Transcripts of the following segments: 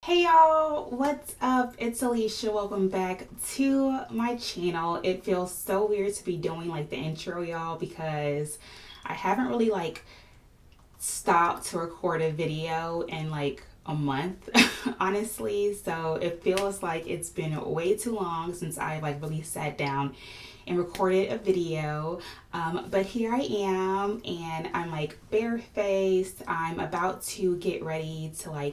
Hey y'all, what's up? It's Alicia. Welcome back to my channel. It feels so weird to be doing like the intro, y'all, because I haven't really stopped to record a video in like a month, honestly. So it feels like it's been way too long since I really sat down and recorded a video. But here I am, and I'm like barefaced. I'm about to get ready to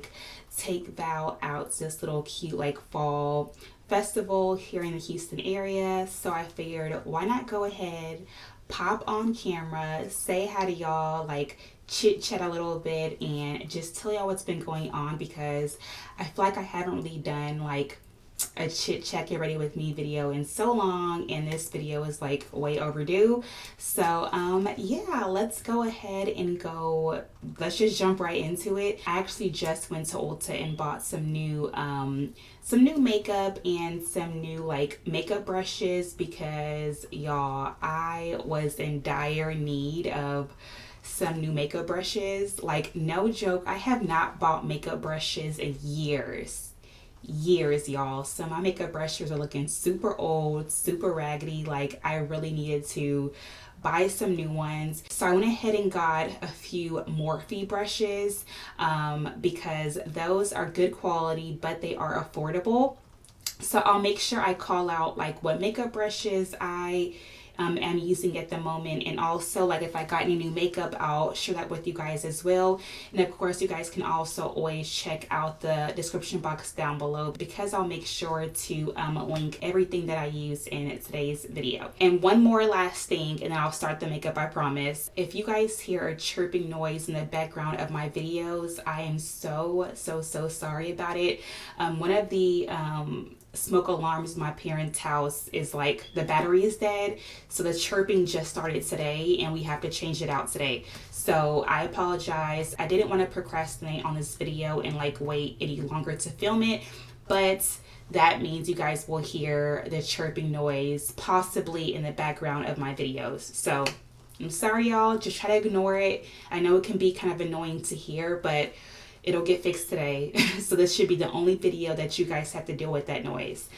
take Val out to this little cute fall festival here in the Houston area. So I figured, why not go ahead, pop on camera, say hi to y'all, chit chat a little bit, and just tell y'all what's been going on, because I feel like I haven't really done a chit chat get ready with me video in so long, and this video is way overdue. So yeah, let's go ahead and let's just jump right into it. I actually just went to Ulta and bought some new makeup and some new makeup brushes, because y'all, I was in dire need of some new makeup brushes. No joke, I have not bought makeup brushes in years, y'all. So my makeup brushes are looking super old, super raggedy. I really needed to buy some new ones. So I went ahead and got a few Morphe brushes, because those are good quality, but they are affordable. So I'll make sure I call out what makeup brushes I am using at the moment, and also if I got any new makeup, I'll share that with you guys as well. And of course, you guys can also always check out the description box down below, because I'll make sure to link everything that I use in today's video. And one more last thing, and then I'll start the makeup, I promise. If you guys hear a chirping noise in the background of my videos, I am so sorry about it. One of the smoke alarms in my parents' house is the battery is dead, so the chirping just started today and we have to change it out today. So I apologize. I didn't want to procrastinate on this video and wait any longer to film it, but that means you guys will hear the chirping noise possibly in the background of my videos. So I'm sorry, y'all. Just try to ignore it. I know it can be kind of annoying to hear, but it'll get fixed today. So this should be the only video that you guys have to deal with that noise.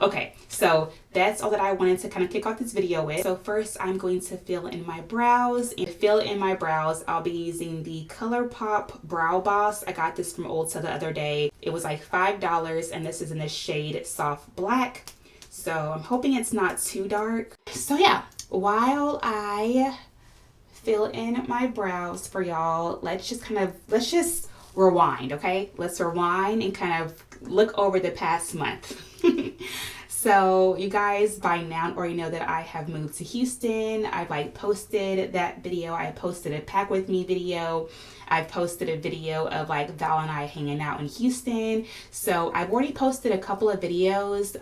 Okay, so that's all that I wanted to kind of kick off this video with. So first, I'm going to fill in my brows. And to fill in my brows, I'll be using the ColourPop Brow Boss. I got this from Ulta the other day. It was like $5, and this is in the shade Soft Black. So I'm hoping it's not too dark. So yeah, while I fill in my brows for y'all, let's just rewind, okay? Let's rewind and kind of look over the past month. So you guys by now already know that I have moved to Houston. I've posted that video. I posted a pack with me video. I've posted a video of Val and I hanging out in Houston. So I've already posted a couple of videos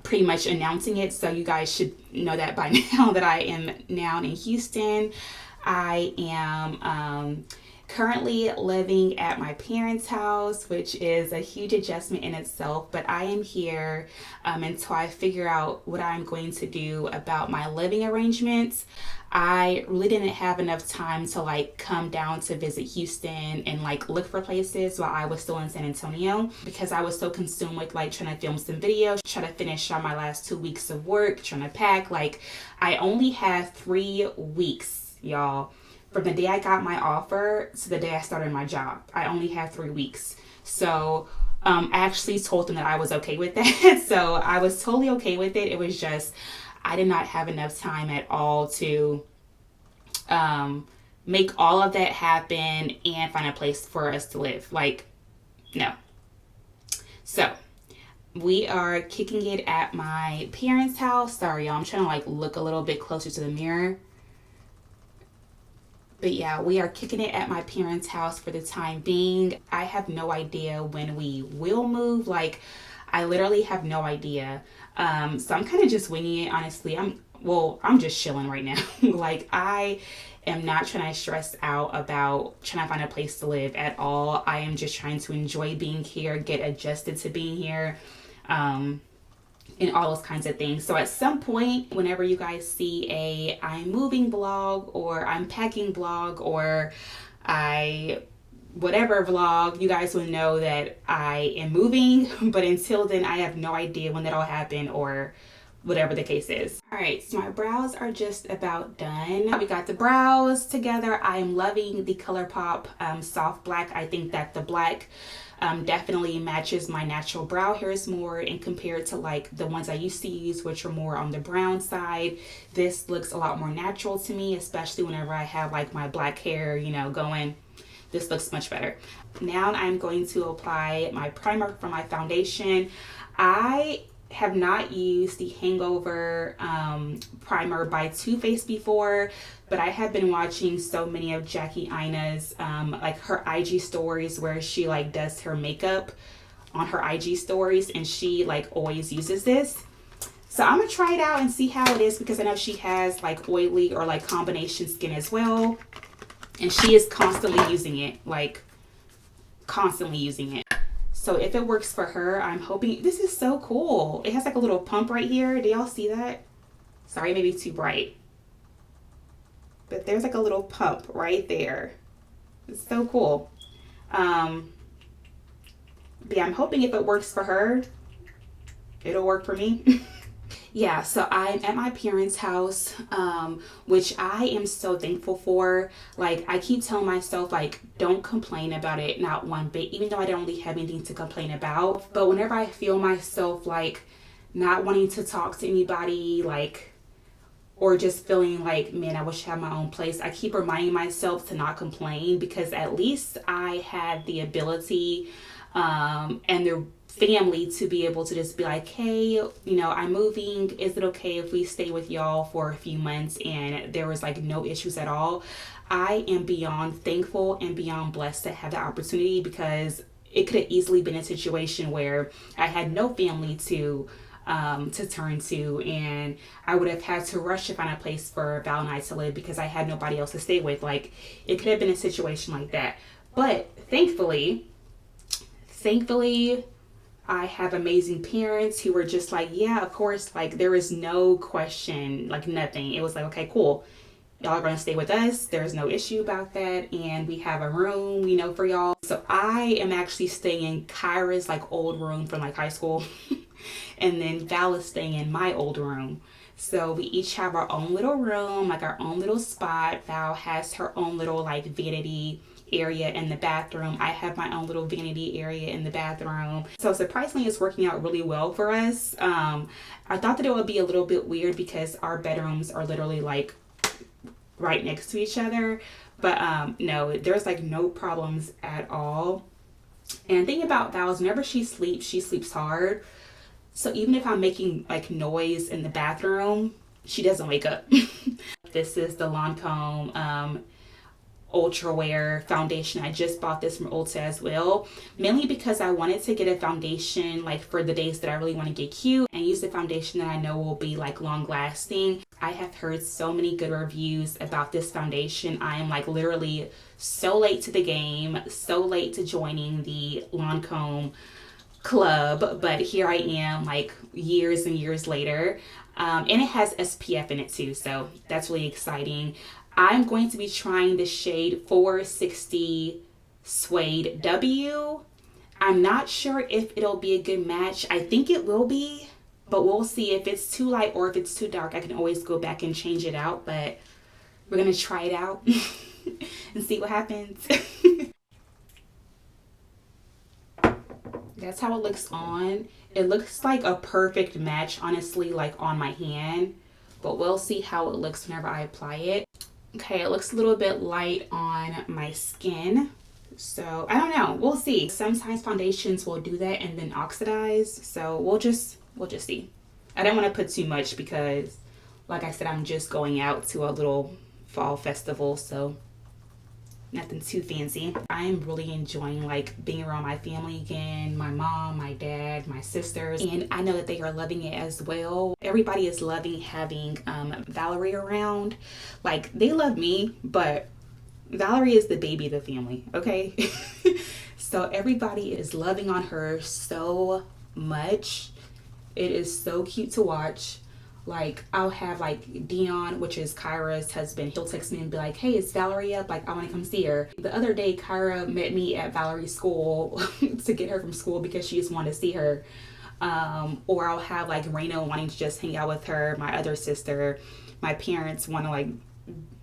pretty much announcing it. So you guys should know that by now that I am now in Houston. I am currently living at my parents' house, which is a huge adjustment in itself, but I am here until I figure out what I'm going to do about my living arrangements. I really didn't have enough time to come down to visit Houston and look for places while I was still in San Antonio, because I was so consumed with trying to film some videos, trying to finish on my last 2 weeks of work, trying to pack. I only have 3 weeks, y'all, from the day I got my offer to the day I started my job. I only have 3 weeks. So I actually told them that I was okay with that. So I was totally okay with it. It was just, I did not have enough time at all to make all of that happen and find a place for us to live. No. So we are kicking it at my parents' house. Sorry, y'all. I'm trying to look a little bit closer to the mirror. But yeah, we are kicking it at my parents' house for the time being. I have no idea when we will move. I literally have no idea. So I'm kind of just winging it, honestly. I'm just chilling right now. I am not trying to stress out about trying to find a place to live at all. I am just trying to enjoy being here, get adjusted to being here. And all those kinds of things. So at some point, whenever you guys see a I'm moving vlog or I'm packing vlog or I whatever vlog, you guys will know that I am moving. But until then, I have no idea when that'll happen or whatever the case is. All right, so my brows are just about done. We got the brows together. I am loving the ColourPop soft black. I think that the black definitely matches my natural brow hairs more, and compared to like the ones I used to use, which are more on the brown side, this looks a lot more natural to me, especially whenever I have like my black hair, you know, going. This looks much better. Now I'm going to apply my primer for my foundation. I have not used the Hangover primer by Too Faced before, but I have been watching so many of Jackie Aina's like her IG stories where she like does her makeup on her IG stories, and she like always uses this. So I'm gonna try it out and see how it is, because I know she has like oily or like combination skin as well, and she is constantly using it, like constantly using it. So if it works for her, I'm hoping. This is so cool. It has like a little pump right here. Do y'all see that? Sorry, maybe too bright. But there's like a little pump right there. It's so cool. But yeah, I'm hoping if it works for her, it'll work for me. Yeah, so I'm at my parents' house, which I am so thankful for. Like, I keep telling myself, like, don't complain about it, not one bit, even though I don't really have anything to complain about. But whenever I feel myself, like, not wanting to talk to anybody, like, or just feeling like, man, I wish I had my own place, I keep reminding myself to not complain, because at least I had the ability and the family to be able to just be like, hey, you know, I'm moving, is it okay if we stay with y'all for a few months? And there was like no issues at all. I am beyond thankful and beyond blessed to have the opportunity, because it could have easily been a situation where I had no family to turn to, and I would have had to rush to find a place for Val and I to live because I had nobody else to stay with. Like, it could have been a situation like that. But thankfully, I have amazing parents who were just like, yeah, of course, like there is no question, like nothing. It was like, okay, cool. Y'all are going to stay with us. There's no issue about that. And we have a room, you know, for y'all. So I am actually staying in Kyra's like old room from like high school. And then Val is staying in my old room. So we each have our own little room, like our own little spot. Val has her own little like vanity area in the bathroom. I have my own little vanity area in the bathroom. So surprisingly, it's working out really well for us. I thought that it would be a little bit weird because our bedrooms are literally like right next to each other. But no, there's like no problems at all. And the thing about Val is whenever she sleeps hard. So even if I'm making like noise in the bathroom, she doesn't wake up. This is the Lancome Ultra Wear foundation. I just bought this from Ulta as well, mainly because I wanted to get a foundation like for the days that I really want to get cute and use the foundation that I know will be like long lasting. I have heard so many good reviews about this foundation. I am like literally so late to the game, so late to joining the Lancome club, but here I am like years and years later. And it has SPF in it too, so that's really exciting. I'm going to be trying the shade 460 Suede W. I'm not sure if it'll be a good match. I think it will be, but we'll see. If it's too light or if it's too dark, I can always go back and change it out, but we're gonna try it out and see what happens. That's how it looks on. It looks like a perfect match, honestly, like on my hand, but we'll see how it looks whenever I apply it. Okay, it looks a little bit light on my skin, so I don't know, we'll see. Sometimes foundations will do that and then oxidize, so we'll just see. I don't want to put too much because, like I said, I'm just going out to a little fall festival, so nothing too fancy. I am really enjoying like being around my family again, my mom, my dad, my sisters, and I know that they are loving it as well. Everybody is loving having Valerie around. Like, they love me, but Valerie is the baby of the family, okay? So everybody is loving on her so much. It is so cute to watch. Like I'll have like Dion, which is Kyra's husband, he'll text me and be like, hey, is Valerie up? Like I want to come see her. The other day Kyra met me at Valerie's school to get her from school because she just wanted to see her. Or I'll have like Raina wanting to just hang out with her, my other sister. My parents want to like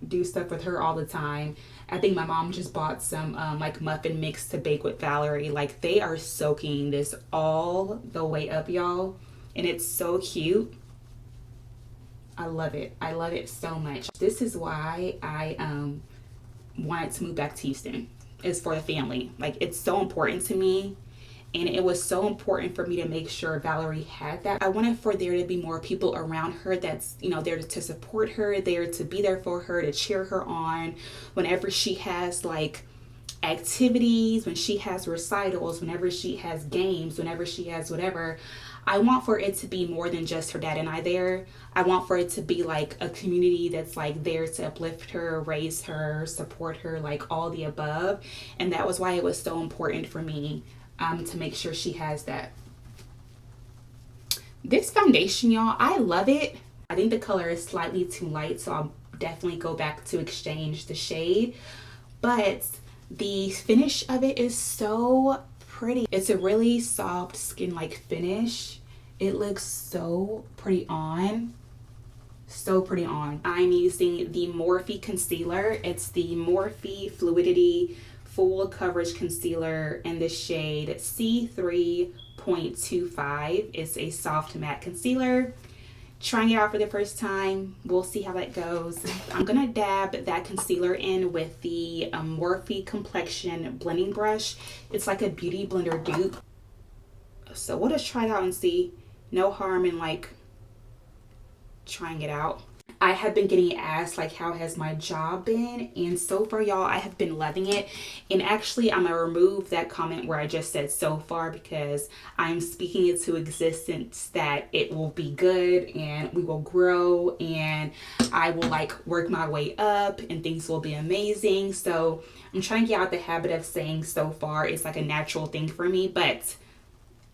do stuff with her all the time. I think my mom just bought some like muffin mix to bake with Valerie. Like they are soaking this all the way up, y'all, and it's so cute. I love it. I love it so much. This is why I wanted to move back to Houston. Is for the family. Like it's so important to me. And it was so important for me to make sure Valerie had that. I wanted for there to be more people around her that's, you know, there to support her, there to be there for her, to cheer her on whenever she has like activities, when she has recitals, whenever she has games, whenever she has whatever. I want for it to be more than just her dad and I there. I want for it to be like a community that's like there to uplift her, raise her, support her, like all the above. And that was why it was so important for me to make sure she has that. This foundation, y'all, I love it. I think the color is slightly too light, so I'll definitely go back to exchange the shade. But the finish of it is so pretty. It's a really soft skin-like finish. It looks so pretty on. So pretty on. I'm using the Morphe concealer. It's the Morphe Fluidity Full Coverage Concealer in the shade C3.25. It's a soft matte concealer. Trying it out for the first time. We'll see how that goes. I'm gonna dab that concealer in with the Morphe Complexion blending brush. It's like a beauty blender dupe. So we'll just try it out and see. No harm in like trying it out. I have been getting asked like how has my job been, and so far, y'all, I have been loving it. And actually I'm gonna remove that comment where I just said so far, because I'm speaking into existence that it will be good and we will grow and I will like work my way up and things will be amazing. So I'm trying to get out the habit of saying so far. It's like a natural thing for me, but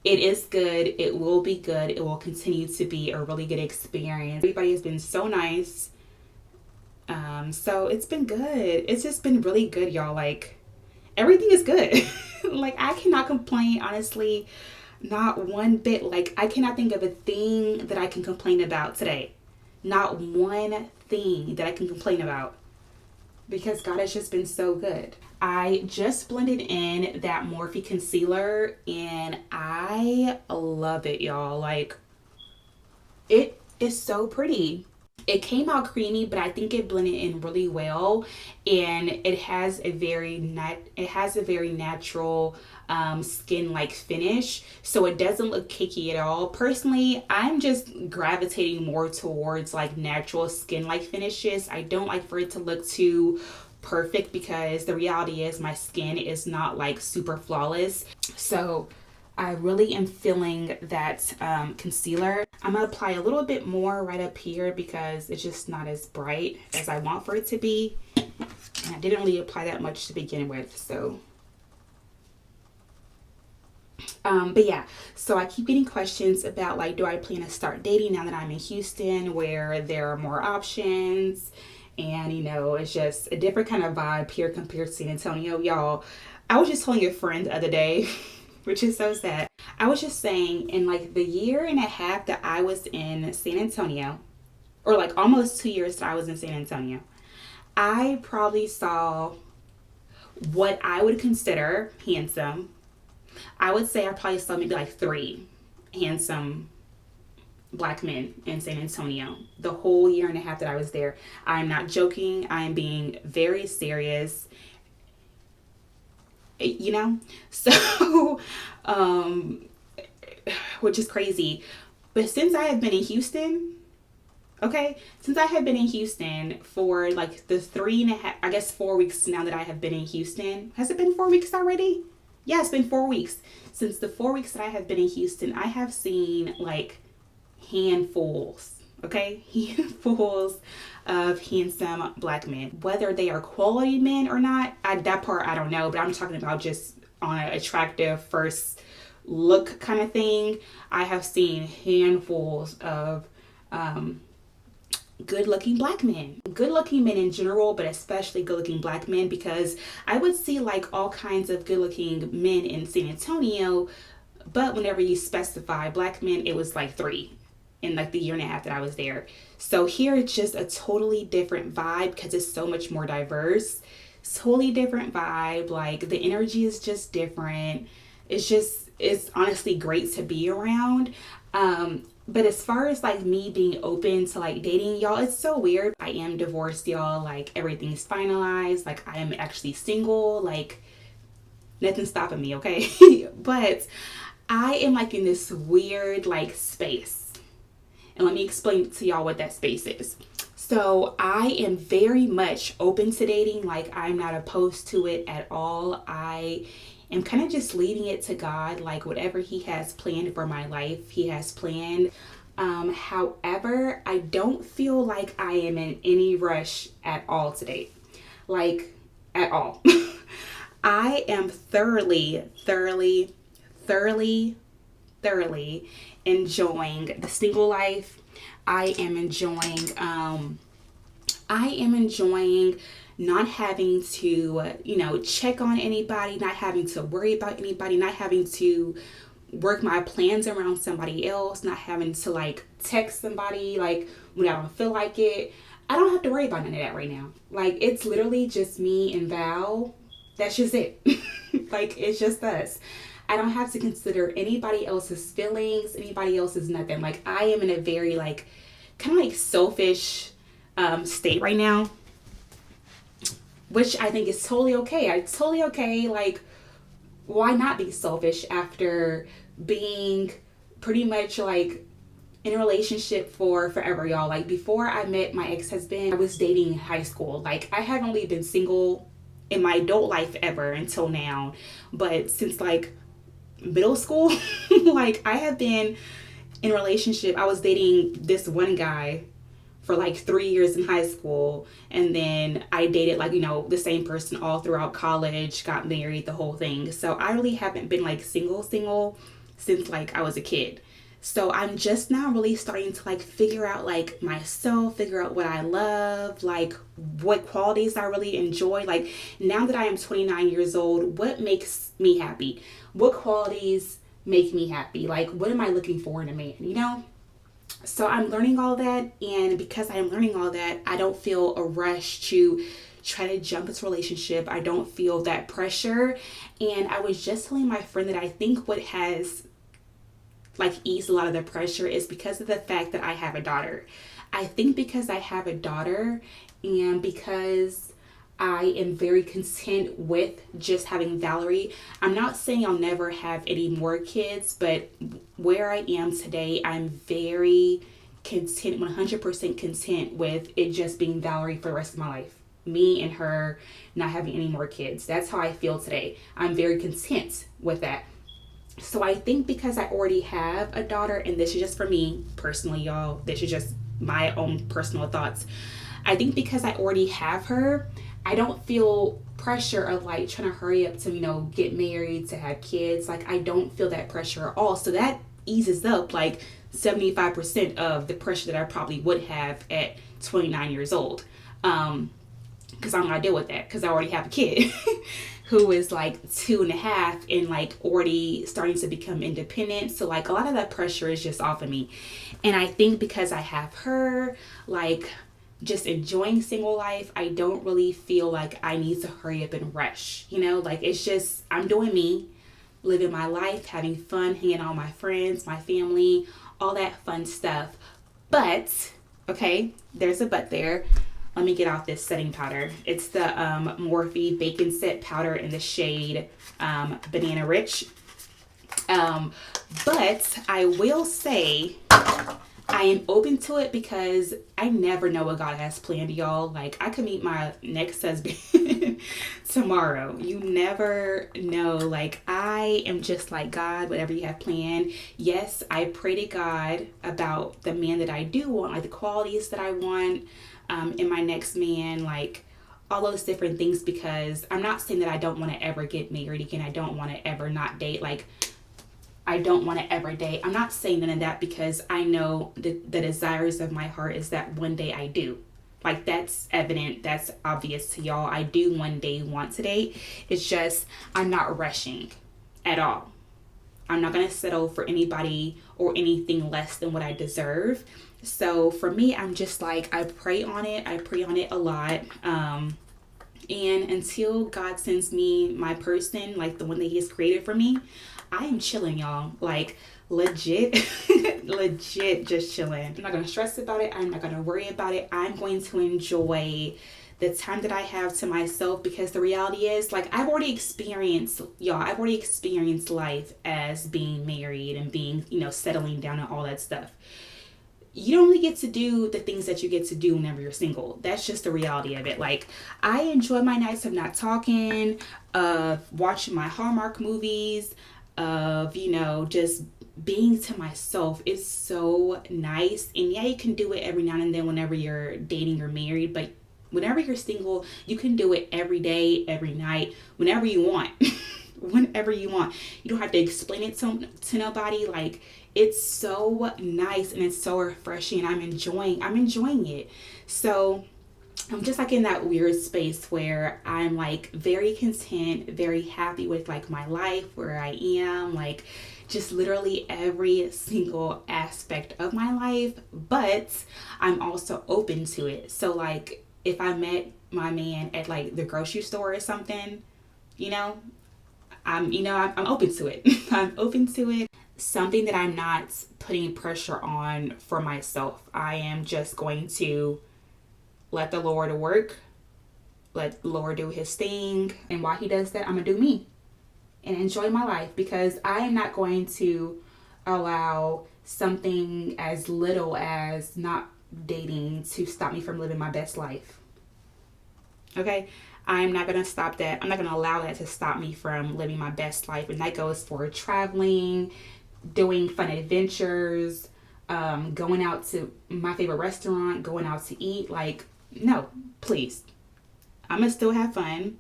it is good. It will be good. It will continue to be a really good experience. Everybody has been so nice. So it's been good. It's just been really good, y'all. Like everything is good. Like I cannot complain, honestly, not one bit. Like I cannot think of a thing that I can complain about today. Not one thing that I can complain about, because God has just been so good. I just blended in that Morphe concealer and I love it, y'all. Like it is so pretty. It came out creamy, but I think it blended in really well, and it has a very natural skin like finish, so it doesn't look cakey at all. Personally, I'm just gravitating more towards like natural skin like finishes. I don't like for it to look too perfect, because the reality is my skin is not like super flawless. So I really am feeling that concealer. I'm gonna apply a little bit more right up here because it's just not as bright as I want for it to be, and I didn't really apply that much to begin with. So but yeah, so I keep getting questions about like, do I plan to start dating now that I'm in Houston, where there are more options? And you know, it's just a different kind of vibe here compared to San Antonio. Y'all, I was just telling a friend the other day, which is so sad. I was just saying, in like the year and a half that I was in San Antonio, or like almost 2 years that I was in San Antonio, I probably saw what I would consider handsome. I would say I probably saw maybe like 3 handsome Black men in San Antonio the whole year and a half that I was there. I'm not joking. I'm being very serious. You know? So, which is crazy. But since I have been in Houston, okay, since I have been in Houston for like the 4 weeks now that I have been in Houston. Has it been 4 weeks already? Yeah, it's been 4 weeks. Since the 4 weeks that I have been in Houston, I have seen like handfuls, okay? Handfuls of handsome Black men. Whether they are quality men or not, that part I don't know, but I'm talking about just on an attractive first look kind of thing. I have seen handfuls of good looking black men, good looking men in general, but especially good looking black men, because I would see like all kinds of good looking men in San Antonio, but whenever you specify black men, it was like 3 in like the year and a half that I was there. So here it's just a totally different vibe because it's so much more diverse. Totally different vibe. Like the energy is just different. It's honestly great to be around. But as far as like me being open to like dating, y'all, it's so weird. I am divorced, y'all. Like everything's finalized. Like I am actually single. Like nothing's stopping me, okay? But I am like in this weird like space. And let me explain to y'all what that space is. So I am very much open to dating. Like I'm not opposed to it at all. I am kind of just leaving it to God. Like whatever he has planned for my life, he has planned. However, I don't feel like I am in any rush at all to date. Like at all. I am thoroughly enjoying the single life. I am enjoying not having to, check on anybody, not having to worry about anybody, not having to work my plans around somebody else, not having to like text somebody like when I don't feel like it. I don't have to worry about none of that right now. Like it's literally just me and Val. That's just it. Like it's just us. I don't have to consider anybody else's feelings, anybody else's nothing. Like I am in a very like kind of like selfish state right now, which I think is totally okay. It's totally okay. Like why not be selfish after being pretty much like in a relationship for forever, y'all? Like before I met my ex-husband, I was dating in high school. Like I have only been single in my adult life ever until now. But since like middle school, like I have been in a relationship. I was dating this one guy for like 3 years in high school, and then I dated like the same person all throughout college, got married, the whole thing. So I really haven't been like single since like I was a kid. So I'm just now really starting to like figure out like myself, figure out what I love, like what qualities I really enjoy. Like now that I am 29 years old, what makes me happy? What qualities make me happy? Like what am I looking for in a man, So I'm learning all that, and because I am learning all that, I don't feel a rush to try to jump into a relationship. I don't feel that pressure. And I was just telling my friend that I think what has like eased a lot of the pressure is because of the fact that I have a daughter. I think because I have a daughter and because I am very content with just having Valerie. I'm not saying I'll never have any more kids, but where I am today, I'm very content, 100% content with it just being Valerie for the rest of my life. Me and her not having any more kids. That's how I feel today. I'm very content with that. So I think because I already have a daughter, and this is just for me personally, y'all, this is just my own personal thoughts. I think because I already have her, I don't feel pressure of like trying to hurry up to, get married, to have kids. Like I don't feel that pressure at all. So that eases up like 75% of the pressure that I probably would have at 29 years old. Because I'm not deal with that because I already have a kid who is like 2.5 and like already starting to become independent. So like a lot of that pressure is just off of me. And I think because I have her, like just enjoying single life, I don't really feel like I need to hurry up and rush, like it's just, I'm doing me, living my life, having fun, hanging out with my friends, my family, all that fun stuff. But, okay, there's a but there. Let me get out this setting powder. It's the Morphe Bacon Set Powder in the shade Banana Rich. But I will say I am open to it because I never know what God has planned, y'all. Like I could meet my next husband tomorrow. You never know. Like I am just like, God, whatever you have planned. Yes, I pray to God about the man that I do want, like the qualities that I want in my next man, like all those different things, because I'm not saying that I don't want to ever get married again. I don't want to ever not date. Like I don't want to ever date. I'm not saying none of that because I know the desires of my heart is that one day I do. Like, that's evident, that's obvious to y'all. I do one day want to date. It's just I'm not rushing at all. I'm not going to settle for anybody or anything less than what I deserve. So for me, I'm just like, I pray on it. I pray on it a lot. And until God sends me my person, like the one that He has created for me, I am chilling, y'all. Like, legit, legit just chilling. I'm not going to stress about it. I'm not going to worry about it. I'm going to enjoy the time that I have to myself, because the reality is, like, I've already experienced life as being married and being, settling down and all that stuff. You don't really get to do the things that you get to do whenever you're single. That's just the reality of it. Like, I enjoy my nights of not talking, of watching my Hallmark movies, of, just being to myself. It's so nice. And yeah, you can do it every now and then whenever you're dating or married, but whenever you're single, you can do it every day, every night, whenever you want. Whenever you want. You don't have to explain it to nobody. Like, it's so nice and it's so refreshing. I'm enjoying it. So I'm just like in that weird space where I'm like very content, very happy with like my life, where I am, like just literally every single aspect of my life, but I'm also open to it. So like, if I met my man at like the grocery store or something, I'm open to it. I'm open to it. Something that I'm not putting pressure on for myself. I am just going to let the Lord work, let the Lord do His thing. And while He does that, I'm going to do me and enjoy my life, because I am not going to allow something as little as not dating to stop me from living my best life. Okay? I'm not going to stop that. I'm not going to allow that to stop me from living my best life. And that goes for traveling, doing fun adventures, going out to my favorite restaurant, going out to eat. Like, no, please. I'm going to still have fun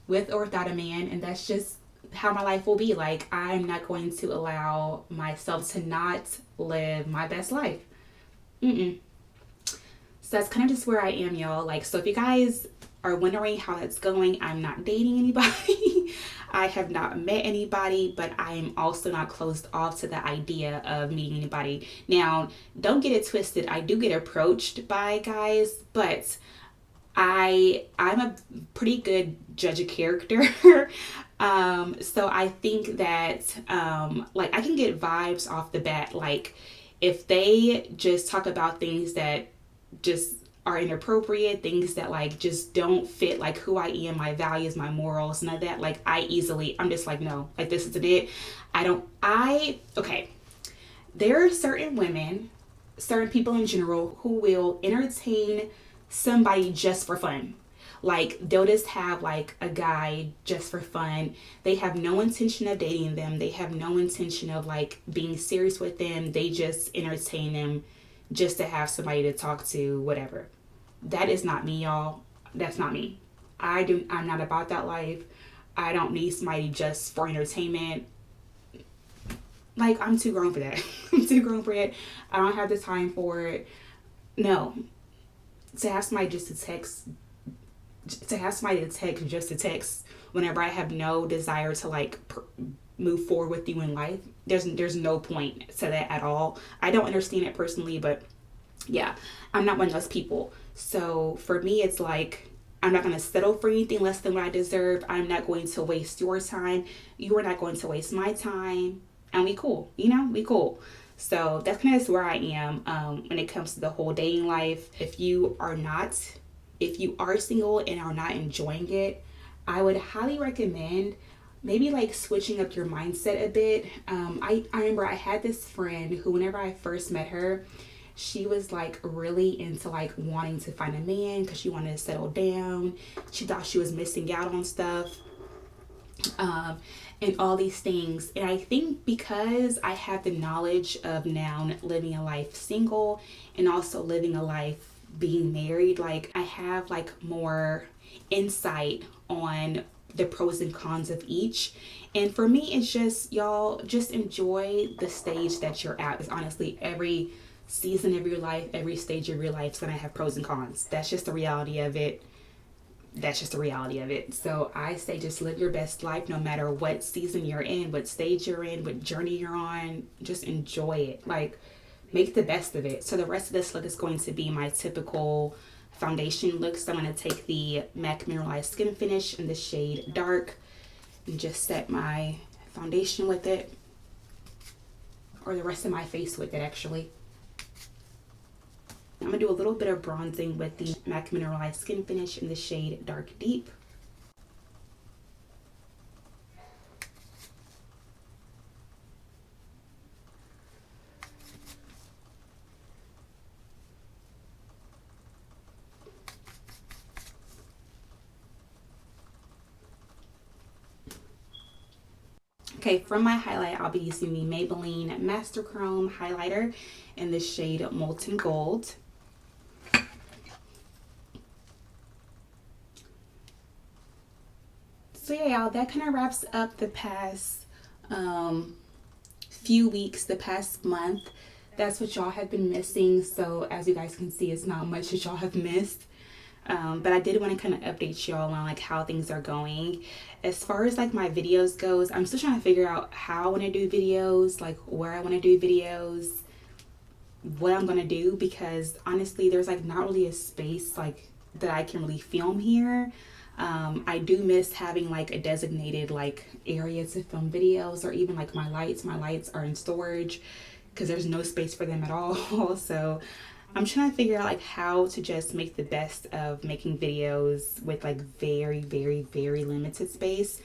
with or without a man. And that's just how my life will be. Like, I'm not going to allow myself to not live my best life. So that's kind of just where I am, y'all. Like, so if you guys are wondering how that's going, I'm not dating anybody. I have not met anybody, but I am also not closed off to the idea of meeting anybody. Now, don't get it twisted. I do get approached by guys, but I'm a pretty good judge of character. So I think that like I can get vibes off the bat. Like, if they just talk about things that just are inappropriate, things that like just don't fit like who I am, my values, my morals, none of that, like I'm just like, no, like this isn't it. Okay. There are certain women, certain people in general who will entertain somebody just for fun. Like, they'll just have like a guy just for fun. They have no intention of dating them. They have no intention of like being serious with them. They just entertain them just to have somebody to talk to, whatever. That is not me, y'all. That's not me. I'm not about that life. I don't need somebody just for entertainment. Like, I'm too grown for that. I'm too grown for it. I don't have the time for it. No. To have somebody just to text just to text whenever I have no desire to like move forward with you in life, there's no point to that at all. I don't understand it personally, but yeah, I'm not one of those people. So for me, it's like, I'm not going to settle for anything less than what I deserve. I'm not going to waste your time. You are not going to waste my time. And we cool, we cool. So that's kind of where I am when it comes to the whole dating life. If you are single and are not enjoying it, I would highly recommend maybe like switching up your mindset a bit. I remember I had this friend who, whenever I first met her, she was like really into like wanting to find a man because she wanted to settle down. She thought she was missing out on stuff. And all these things. And I think because I have the knowledge of now living a life single and also living a life being married, like I have like more insight on the pros and cons of each. And for me, it's just, y'all just enjoy the stage that you're at. It's honestly every season of your life, every stage of your life is going to have pros and cons. That's just the reality of it. That's just the reality of it. So I say just live your best life no matter what season you're in, what stage you're in, what journey you're on. Just enjoy it. Like, make the best of it. So the rest of this look is going to be my typical foundation look. So I'm going to take the MAC Mineralized Skin Finish in the shade Dark and just set my foundation with it, or the rest of my face with it actually. I'm going to do a little bit of bronzing with the MAC Mineralized Skin Finish in the shade Dark Deep. Okay, from my highlight, I'll be using the Maybelline Master Chrome highlighter in the shade Molten Gold. So yeah, y'all, that kind of wraps up the past few weeks, the past month. That's what y'all have been missing. So as you guys can see, it's not much that y'all have missed. But I did want to kind of update y'all on like how things are going. As far as like my videos goes, I'm still trying to figure out how I want to do videos, like where I want to do videos, what I'm going to do, because honestly, there's like not really a space like that I can really film here. I do miss having like a designated like area to film videos, or even like my lights. My lights are in storage because there's no space for them at all. So I'm trying to figure out like how to just make the best of making videos with like very, very, very limited space.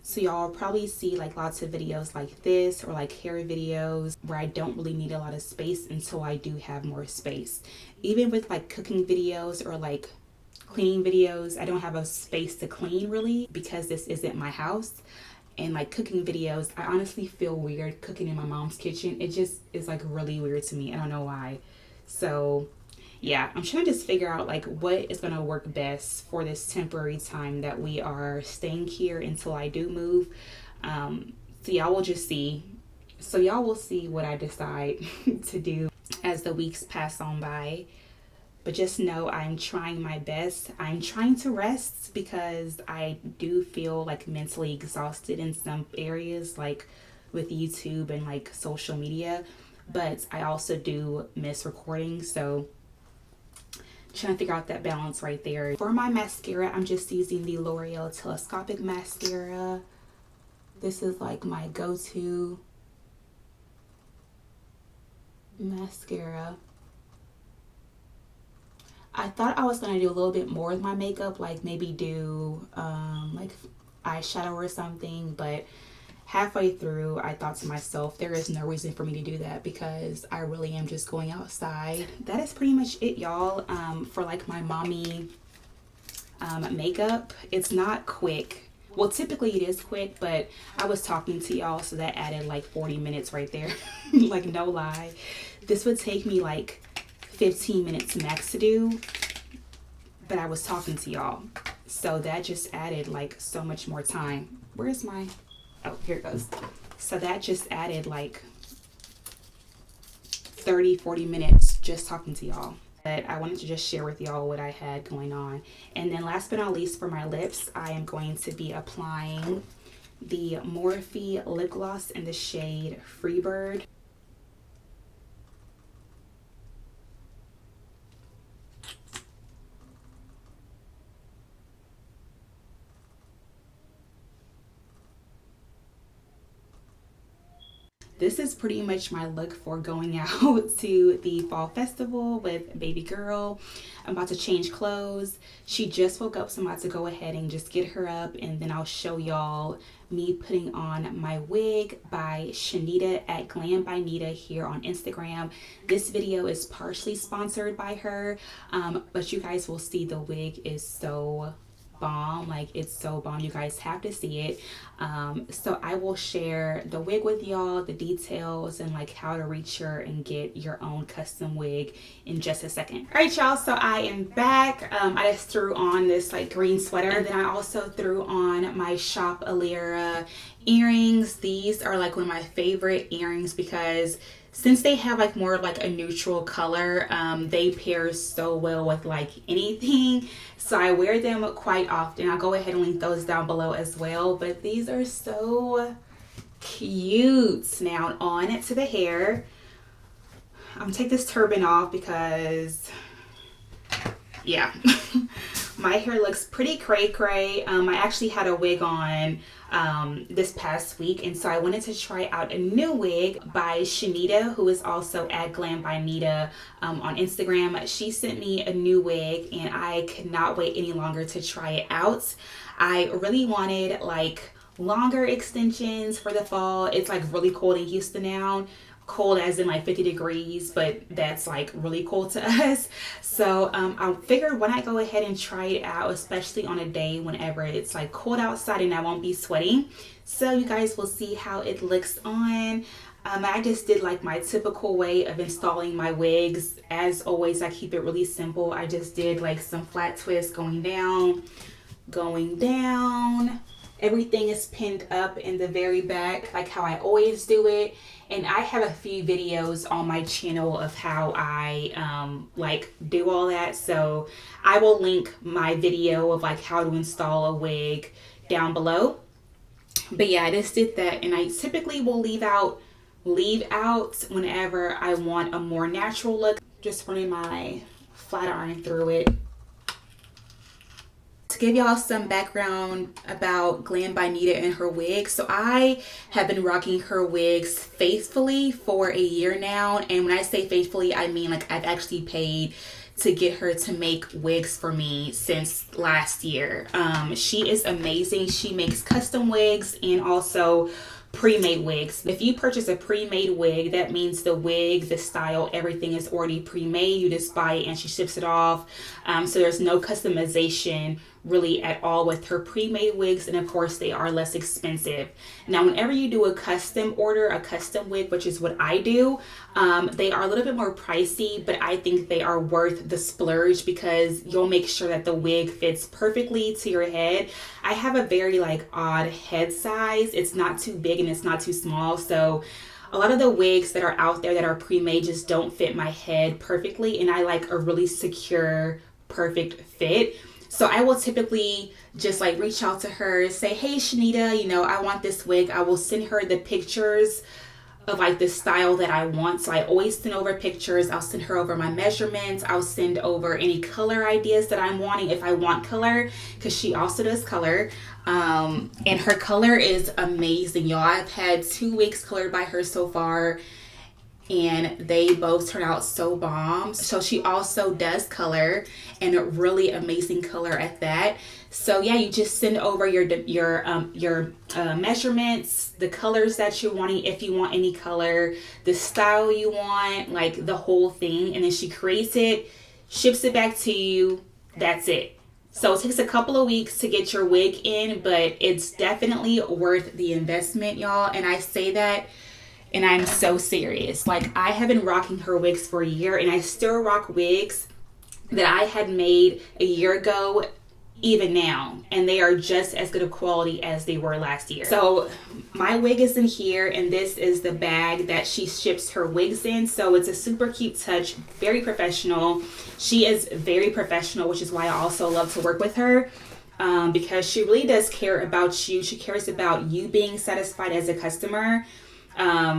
So y'all probably see like lots of videos like this, or like hair videos where I don't really need a lot of space until I do have more space. Even with like cooking videos or like cleaning videos, I don't have a space to clean really because this isn't my house. And like cooking videos, I honestly feel weird cooking in my mom's kitchen. It just is like really weird to me. I don't know why. So yeah, I'm trying to just figure out like what is going to work best for this temporary time that we are staying here until I do move. So y'all will just see. So y'all will see what I decide to do as the weeks pass on by. But just know I'm trying my best. I'm trying to rest because I do feel like mentally exhausted in some areas, like with YouTube and like social media. But I also do miss recording. So trying to figure out that balance right there. For my mascara, I'm just using the L'Oreal Telescopic Mascara. This is like my go-to mascara. I thought I was going to do a little bit more with my makeup, like maybe do like eyeshadow or something, but halfway through I thought to myself, there is no reason for me to do that because I really am just going outside. That is pretty much it, y'all, for like my mommy makeup. It's not quick. Well, typically it is quick, but I was talking to y'all, so that added like 40 minutes right there. Like, no lie. This would take me like 15 minutes max to do, but I was talking to y'all, so that just added like so much more time. Where's my, oh, here it goes. So that just added like 30-40 minutes just talking to y'all. But I wanted to just share with y'all what I had going on. And then last but not least, for my lips, I am going to be applying the Morphe lip gloss in the shade Freebird. This is pretty much my look for going out to the fall festival with baby girl. I'm about to change clothes. She just woke up, so I'm about to go ahead and just get her up, and then I'll show y'all me putting on my wig by Shanita at Glam by Nita here on Instagram. This video is partially sponsored by her, but you guys will see the wig is so bomb. Like, it's so bomb. You guys have to see it. So I will share the wig with y'all, the details, and like how to reach her and get your own custom wig in just a second. All right, y'all, so I am back. I just threw on this like green sweater, and then I also threw on my Shop Alira earrings. These are like one of my favorite earrings because since they have like more of like a neutral color, they pair so well with like anything. So I wear them quite often. I'll go ahead and link those down below as well. But these are so cute. Now on it to the hair. I'm gonna take this turban off because, yeah, my hair looks pretty cray-cray. I actually had a wig on this past week, and so I wanted to try out a new wig by Shanita, who is also at Glam by Nita on Instagram. She sent me a new wig, and I could not wait any longer to try it out. I really wanted like longer extensions for the fall. It's like really cold in Houston now. Cold as in like 50 degrees, but that's like really cold to us. So I figured why not go ahead and try it out, especially on a day whenever it's like cold outside and I won't be sweating. So you guys will see how it looks on. I just did like my typical way of installing my wigs. As always, I keep it really simple. I just did like some flat twists going down. Everything is pinned up in the very back, like how I always do it. And I have a few videos on my channel of how I like do all that. So I will link my video of like how to install a wig down below. But yeah, I just did that, and I typically will leave out whenever I want a more natural look. Just running my flat iron through it. To give y'all some background about Glam by Nita and her wigs. So I have been rocking her wigs faithfully for a year now. And when I say faithfully, I mean like I've actually paid to get her to make wigs for me since last year. She is amazing. She makes custom wigs and also pre-made wigs. If you purchase a pre-made wig, that means the wig, the style, everything is already pre-made. You just buy it and she ships it off. So there's no customization really at all with her pre-made wigs, and of course they are less expensive. Now whenever you do a custom order, a custom wig, which is what I do, they are a little bit more pricey, but I think they are worth the splurge because you'll make sure that the wig fits perfectly to your head. I have a very like odd head size. It's not too big and it's not too small, so a lot of the wigs that are out there that are pre-made just don't fit my head perfectly, and I like a really secure, perfect fit. So I will typically just like reach out to her, say, hey Shanita, you know, I want this wig. I will send her the pictures of like the style that I want. So I always send over pictures. I'll send her over my measurements. I'll send over any color ideas that I'm wanting if I want color, because she also does color. And her color is amazing, y'all. I've had 2 wigs colored by her so far, and they both turn out so bomb. So she also does color, and a really amazing color at that. So yeah, you just send over your measurements, the colors that you're wanting, if you want any color, the style you want, like the whole thing, and then she creates it, ships it back to you. That's it. So it takes a couple of weeks to get your wig in, but it's definitely worth the investment, y'all. And I say that, and I'm so serious. Like, I have been rocking her wigs for a year, and I still rock wigs that I had made a year ago even now, and they are just as good of quality as they were last year. So my wig is in here, and this is the bag that she ships her wigs in. So it's a super cute touch, very professional. She is very professional, which is why I also love to work with her. Because she really does care about you. She cares about you being satisfied as a customer.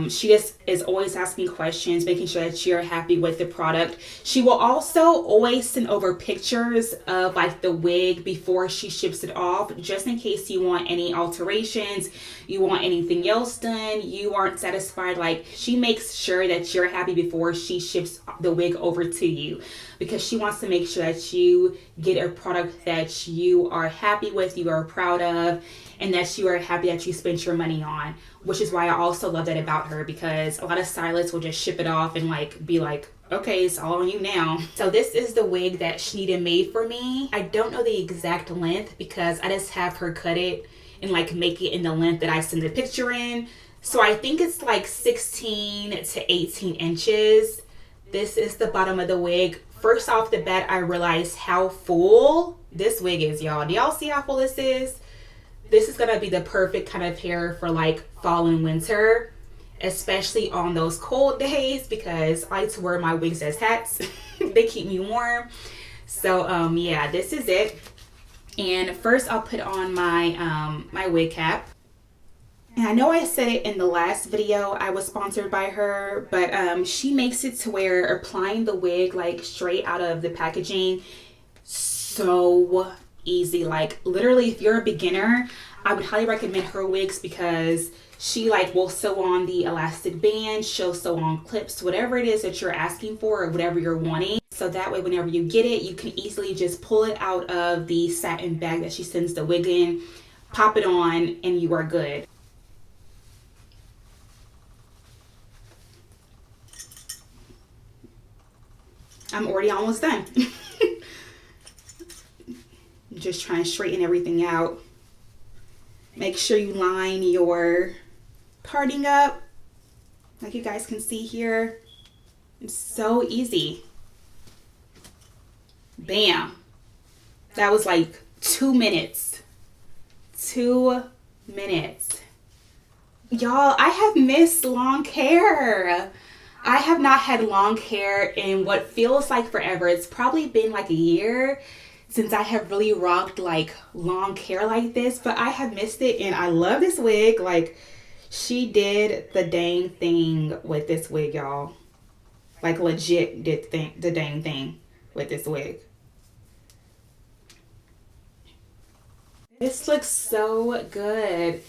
She just is always asking questions, making sure that you're happy with the product. She will also always send over pictures of like the wig before she ships it off, just in case you want any alterations, you want anything else done, you aren't satisfied. Like, she makes sure that you're happy before she ships the wig over to you, because she wants to make sure that you get a product that you are happy with, you are proud of, and that you are happy that you spent your money on. Which is why I also love that about her, because a lot of stylists will just ship it off and like be like, Okay, it's all on you now. So this is the wig that Shanita made for me. I don't know the exact length because I just have her cut it and like make it in the length that I send the picture in. So I think it's like 16 to 18 inches. This is the bottom of the wig. First off the bat, I realized how full this wig is, y'all. Do y'all see how full this is? This is gonna be the perfect kind of hair for like fall and winter, especially on those cold days, because I like to wear my wigs as hats. They keep me warm. So yeah, this is it. And first I'll put on my my wig cap. And I know I said it in the last video I was sponsored by her, but she makes it to where applying the wig like straight out of the packaging, so easy. Like literally, if you're a beginner, I would highly recommend her wigs because she like will sew on the elastic band, she'll sew on clips, whatever it is that you're asking for or whatever you're wanting. So that way, whenever you get it, you can easily just pull it out of the satin bag that she sends the wig in, pop it on, and you are good. I'm already almost done. Just trying to straighten everything out. Make sure you line your parting up, like you guys can see here. It's so easy. Bam. That was like 2 minutes. 2 minutes. Y'all, I have missed long hair. I have not had long hair in what feels like forever. It's probably been like a year since I have really rocked like long hair like this, but I have missed it and I love this wig. Like, she did the dang thing with this wig, y'all. Like legit did the dang thing with this wig. This looks so good.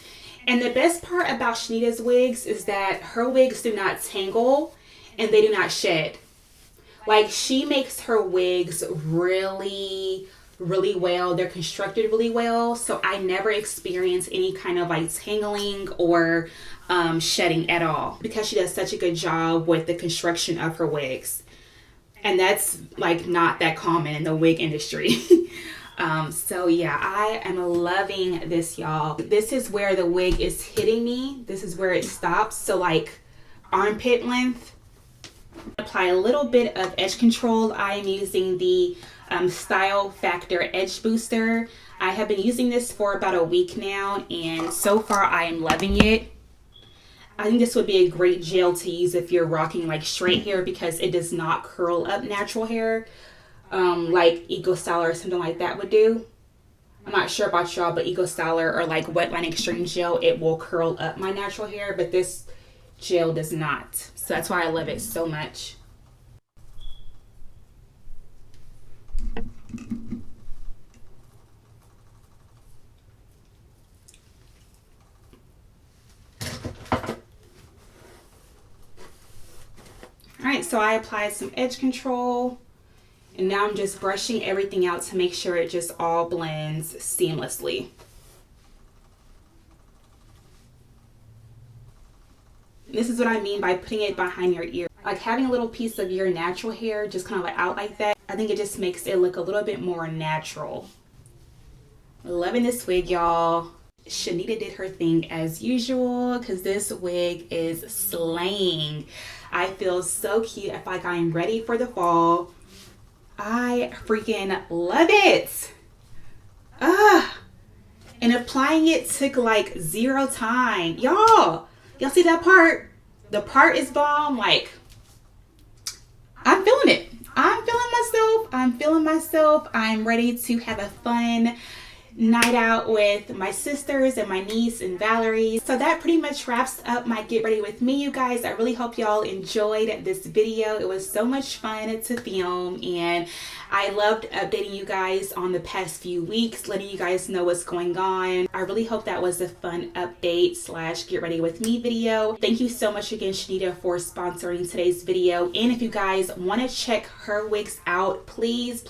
And the best part about Shanita's wigs is that her wigs do not tangle and they do not shed. Like, she makes her wigs really well. They're constructed really well. So I never experience any kind of like tangling or shedding at all because she does such a good job with the construction of her wigs. And that's like not that common in the wig industry. So yeah, I am loving this, y'all. This is where the wig is hitting me. This is where it stops. So like armpit length. Apply a little bit of edge control. I am using the Style Factor Edge Booster. I have been using this for about a week now, and so far I am loving it. I think this would be a great gel to use if you're rocking like straight hair because it does not curl up natural hair like Eco Styler or something like that would do. I'm not sure about y'all, but Eco Styler or like Wetline Extreme Gel, it will curl up my natural hair, but this gel does not. So that's why I love it so much. Alright, so I applied some edge control and now I'm just brushing everything out to make sure it just all blends seamlessly. This is what I mean by putting it behind your ear. Like having a little piece of your natural hair just kind of like out like that. I think it just makes it look a little bit more natural. Loving this wig, y'all. Shanita did her thing as usual because this wig is slaying. I feel so cute. I feel like I'm ready for the fall. I freaking love it. And applying it took like 0 time. Y'all see that part? The part is bomb. Like, I'm feeling it. I'm feeling myself. I'm ready to have a fun night out with my sisters and my niece and Valerie. So that pretty much wraps up my get ready with me, you guys. I really hope y'all enjoyed this video. It was so much fun to film and I loved updating you guys on the past few weeks, letting you guys know what's going on. I really hope that was a fun update slash get ready with me video. Thank you so much again, Shanita, for sponsoring today's video. And if you guys want to check her wigs out, please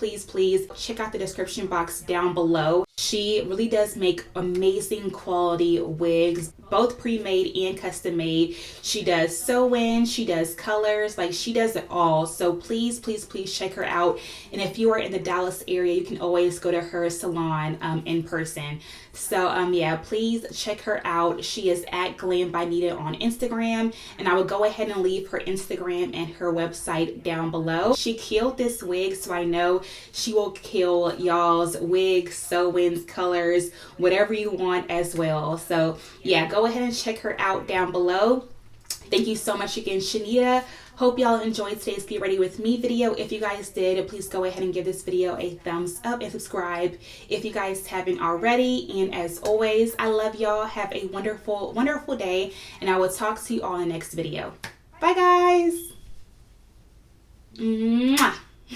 check out the description box down below. She really does make amazing quality wigs, both pre-made and custom made. She does sew-in, she does colors, like she does it all. So please, please, please check her out. And if you are in the Dallas area, you can always go to her salon in person. So yeah, please check her out. She is at Glam by Nita on Instagram, and I will go ahead and leave her Instagram and her website down below. She killed this wig, so I know she will kill y'all's wigs, sew-ins, colors, whatever you want as well. So yeah, go ahead and check her out down below. Thank you so much again, Shanita. Hope y'all enjoyed today's Get Ready With Me video. If you guys did, please go ahead and give this video a thumbs up and subscribe if you guys haven't already. And as always, I love y'all. Have a wonderful, wonderful day, and I will talk to you all in the next video. Bye, guys. Mwah.